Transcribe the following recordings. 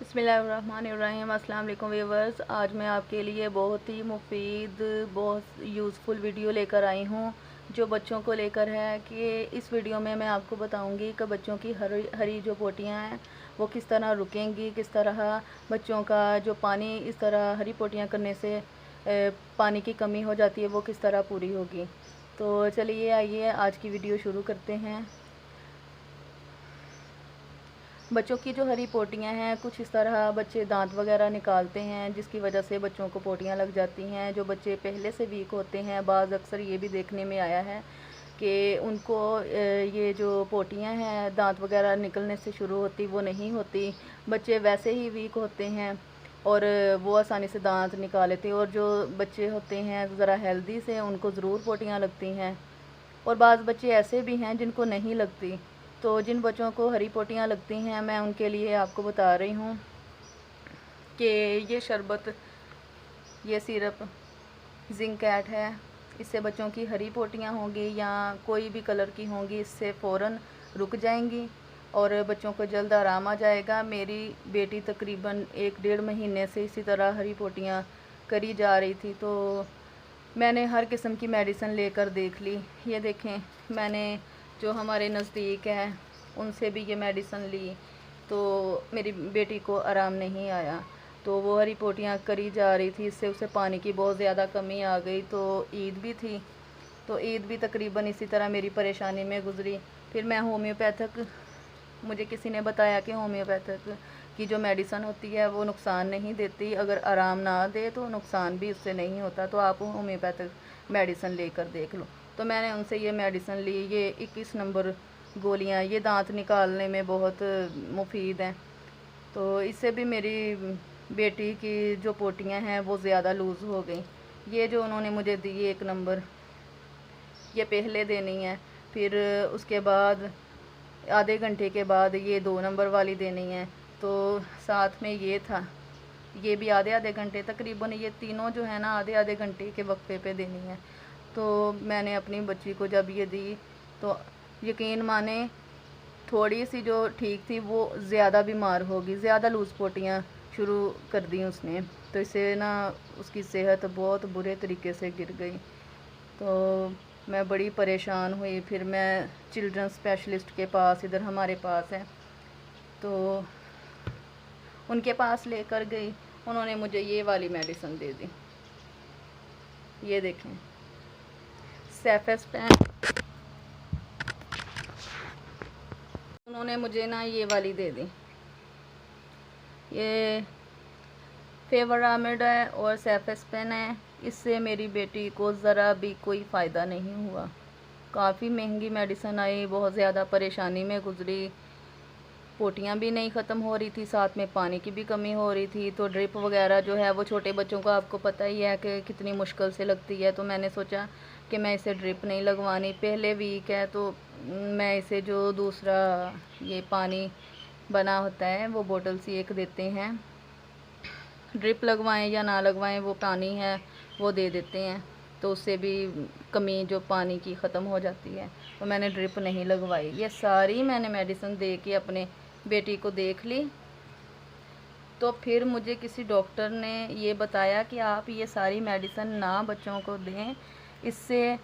बिस्मिल्लाहिर्रहमानिर्रहीम। अस्सलाम वालेकुम व्यूअर्स। आज मैं आपके लिए बहुत ही मुफीद, बहुत यूज़फुल वीडियो लेकर आई हूँ जो बच्चों को लेकर है कि इस वीडियो में मैं आपको बताऊंगी कि बच्चों की हरी हरी जो पोटियाँ हैं वो किस तरह रुकेंगी, किस तरह बच्चों का जो पानी इस तरह हरी पोटियाँ करने से पानी की कमी हो जाती है वो किस तरह पूरी होगी। तो चलिए आइए आज की वीडियो शुरू करते हैं। बच्चों की जो हरी पोटियाँ हैं कुछ इस तरह बच्चे दांत वगैरह निकालते हैं जिसकी वजह से बच्चों को पोटियाँ लग जाती हैं। जो बच्चे पहले से वीक होते हैं, बाज़ अक्सर ये भी देखने में आया है कि उनको ये जो पोटियाँ हैं दांत वगैरह निकलने से शुरू होती वो नहीं होती। बच्चे वैसे ही वीक होते हैं और वो आसानी से दांत निकाल लेते हैं। और जो बच्चे होते हैं ज़रा हेल्दी से उनको ज़रूर पोटियाँ लगती हैं और बाज़ बच्चे ऐसे भी हैं जिनको नहीं लगती। तो जिन बच्चों को हरी पोटियाँ लगती हैं मैं उनके लिए आपको बता रही हूँ कि ये शरबत, ये सिरप जिंक कैट है। इससे बच्चों की हरी पोटियाँ होंगी या कोई भी कलर की होंगी, इससे फ़ौरन रुक जाएंगी और बच्चों को जल्द आराम आ जाएगा। मेरी बेटी तकरीबन 1 डेढ़ महीने से इसी तरह हरी पोटियाँ करी जा रही थी तो मैंने हर किस्म की मेडिसिन लेकर देख ली। ये देखें, मैंने जो हमारे नज़दीक है उनसे भी ये मेडिसिन ली तो मेरी बेटी को आराम नहीं आया। तो वो हरी पोटियाँ करी जा रही थी, इससे उसे पानी की बहुत ज़्यादा कमी आ गई। तो ईद भी थी, तो ईद भी तकरीबन इसी तरह मेरी परेशानी में गुज़री। फिर मैं होम्योपैथिक, मुझे किसी ने बताया कि होम्योपैथिक की जो मेडिसिन होती है वो नुकसान नहीं देती, अगर आराम ना दे तो नुकसान भी उससे नहीं होता, तो आप होम्योपैथिक मेडिसिन लेकर देख लो। तो मैंने उनसे ये मेडिसिन ली, ये 21 नंबर गोलियाँ, ये दांत निकालने में बहुत मुफीद हैं। तो इससे भी मेरी बेटी की जो पोटियाँ हैं वो ज़्यादा लूज़ हो गई। ये जो उन्होंने मुझे दी 1 नंबर, ये पहले देनी है, फिर उसके बाद आधे घंटे के बाद ये 2 नंबर वाली देनी है। तो साथ में ये था, ये भी आधे आधे घंटे, तकरीबन ये तीनों जो है ना आधे आधे घंटे के वक्फे पे देनी है। तो मैंने अपनी बच्ची को जब ये दी तो यकीन माने थोड़ी सी जो ठीक थी वो ज़्यादा बीमार होगी, ज़्यादा लूज़ पोटियाँ शुरू कर दी उसने। तो इससे ना उसकी सेहत बहुत बुरे तरीके से गिर गई। तो मैं बड़ी परेशान हुई। फिर मैं चिल्ड्रन स्पेशलिस्ट के पास, इधर हमारे पास है, तो उनके पास लेकर गई। उन्होंने मुझे ये वाली मेडिसिन दे दी, ये देखें, सेफेस्टैन। उन्होंने मुझे ना ये वाली दे दी, ये फेवरामिड है और सेफेस्पेन है। इससे मेरी बेटी को ज़रा भी कोई फ़ायदा नहीं हुआ। काफ़ी महंगी मेडिसिन आई, बहुत ज़्यादा परेशानी में गुजरी। पोटियाँ भी नहीं ख़त्म हो रही थी, साथ में पानी की भी कमी हो रही थी। तो ड्रिप वगैरह जो है वो छोटे बच्चों को आपको पता ही है कि कितनी मुश्किल से लगती है। तो मैंने सोचा कि मैं इसे ड्रिप नहीं लगवानी, पहले वीक है तो मैं इसे जो दूसरा ये पानी बना होता है वो बोतल सी एक देते हैं, ड्रिप लगवाएं या ना लगवाएं वो पानी है वो दे देते हैं, तो उससे भी कमी जो पानी की ख़त्म हो जाती है। तो मैंने ड्रिप नहीं लगवाई। ये सारी मैंने मेडिसिन दे के अपने बेटी को देख ली। तो फिर मुझे किसी डॉक्टर ने ये बताया कि आप ये सारी मेडिसिन ना बच्चों को दें, इससे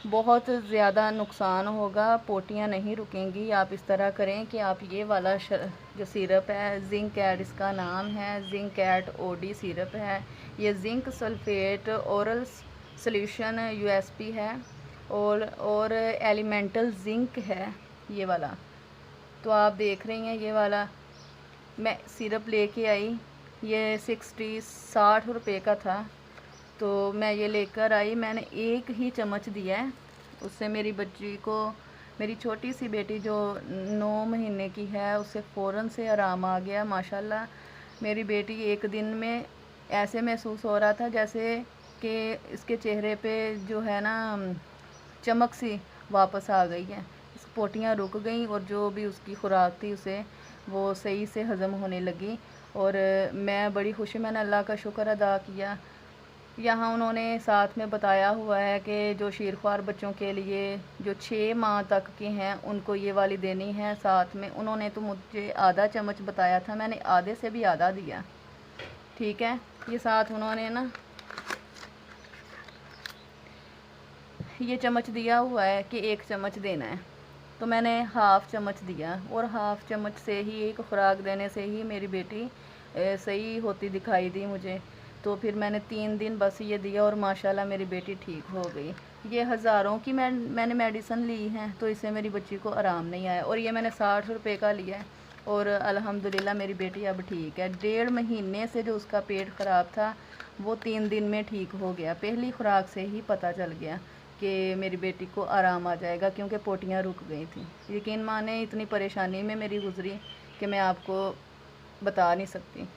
बहुत ज़्यादा नुकसान होगा, पोटियाँ नहीं रुकेंगी। आप इस तरह करें कि आप ये वाला जो सिरप है, जिंक कैट इसका नाम है, जिंक कैट ओडी सिरप है। ये zinc sulphate oral solution USP है और एलिमेंटल जिंक है ये वाला। तो आप देख रही हैं ये वाला मैं सिरप लेके आई, ये 60 रुपये का था। तो मैं ये लेकर आई, मैंने एक ही चम्मच दिया है, उससे मेरी बच्ची को, मेरी छोटी सी बेटी जो 9 महीने की है, उससे फ़ौरन से आराम आ गया माशाल्लाह। मेरी बेटी एक दिन में ऐसे महसूस हो रहा था जैसे कि इसके चेहरे पे जो है ना चमक सी वापस आ गई है, पोटियाँ रुक गई और जो भी उसकी खुराक थी उसे वो सही से हज़म होने लगी। और मैं बड़ी खुशी, मैंने अल्लाह का शुक्र अदा किया यहाँ उन्होंने साथ में बताया हुआ है कि जो शीरख्वार बच्चों के लिए जो 6 माह तक के हैं उनको ये वाली देनी है। साथ में उन्होंने तो मुझे आधा चम्मच बताया था, मैंने आधे से भी आधा दिया। ठीक है, ये साथ उन्होंने ना ये चम्मच दिया हुआ है कि 1 चम्मच देना है, तो मैंने हाफ़ चम्मच दिया और हाफ़ चम्मच से ही एक खुराक देने से ही मेरी बेटी सही होती दिखाई दी मुझे। तो फिर मैंने 3 दिन बस ये दिया और माशाल्लाह मेरी बेटी ठीक हो गई। ये हज़ारों की मैंने मेडिसिन ली है, तो इससे मेरी बच्ची को आराम नहीं आया। और ये मैंने 60 रुपये का लिया है और अल्हम्दुलिल्लाह मेरी बेटी अब ठीक है। 1.5 महीने से जो उसका पेट ख़राब था वो 3 दिन में ठीक हो गया। पहली खुराक से ही पता चल गया कि मेरी बेटी को आराम आ जाएगा, क्योंकि पोटियाँ रुक गई थी। यकीन माने इतनी परेशानी में मेरी गुज़री कि मैं आपको बता नहीं सकती।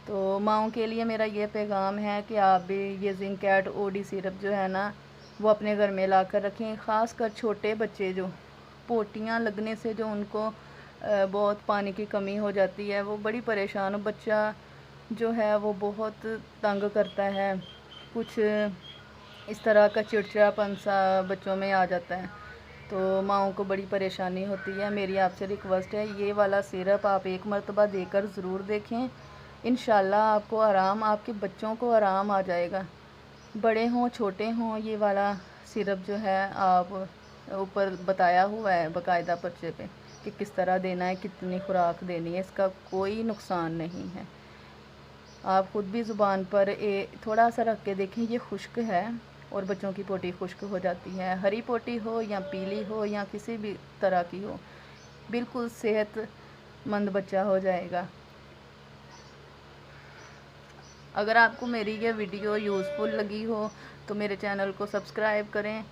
तो माँओं के लिए मेरा ये पैगाम है कि आप भी ये जिंकैट ओडी सिरप जो है ना वो अपने घर में ला कर रखें। ख़ास कर छोटे बच्चे जो पोटियाँ लगने से जो उनको बहुत पानी की कमी हो जाती है, वो बड़ी परेशान हो। बच्चा जो है वो बहुत तंग करता है, कुछ इस तरह का चिड़चिड़ापन सा बच्चों में आ जाता है, तो माँओं को बड़ी परेशानी होती है। मेरी आपसे रिक्वेस्ट है, ये वाला सिरप आप एक मरतबा देकर ज़रूर देखें। इंशाल्लाह आपको आराम, आपके बच्चों को आराम आ जाएगा। बड़े हों छोटे हों, ये वाला सिरप जो है आप ऊपर बताया हुआ है बाकायदा पर्चे पे कि किस तरह देना है, कितनी खुराक देनी है, इसका कोई नुकसान नहीं है। आप ख़ुद भी ज़ुबान पर थोड़ा सा रख के देखें, ये खुश्क है और बच्चों की पोटी खुश्क हो जाती है। हरी पोटी हो या पीली हो या किसी भी तरह की हो, बिल्कुल सेहतमंद बच्चा हो जाएगा। अगर आपको मेरी ये वीडियो यूज़फुल लगी हो तो मेरे चैनल को सब्सक्राइब करें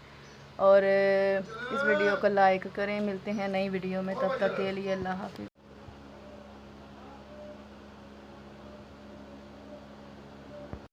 और इस वीडियो को लाइक करें। मिलते हैं नई वीडियो में, तब तक के लिए अल्लाह हाफ़िज़।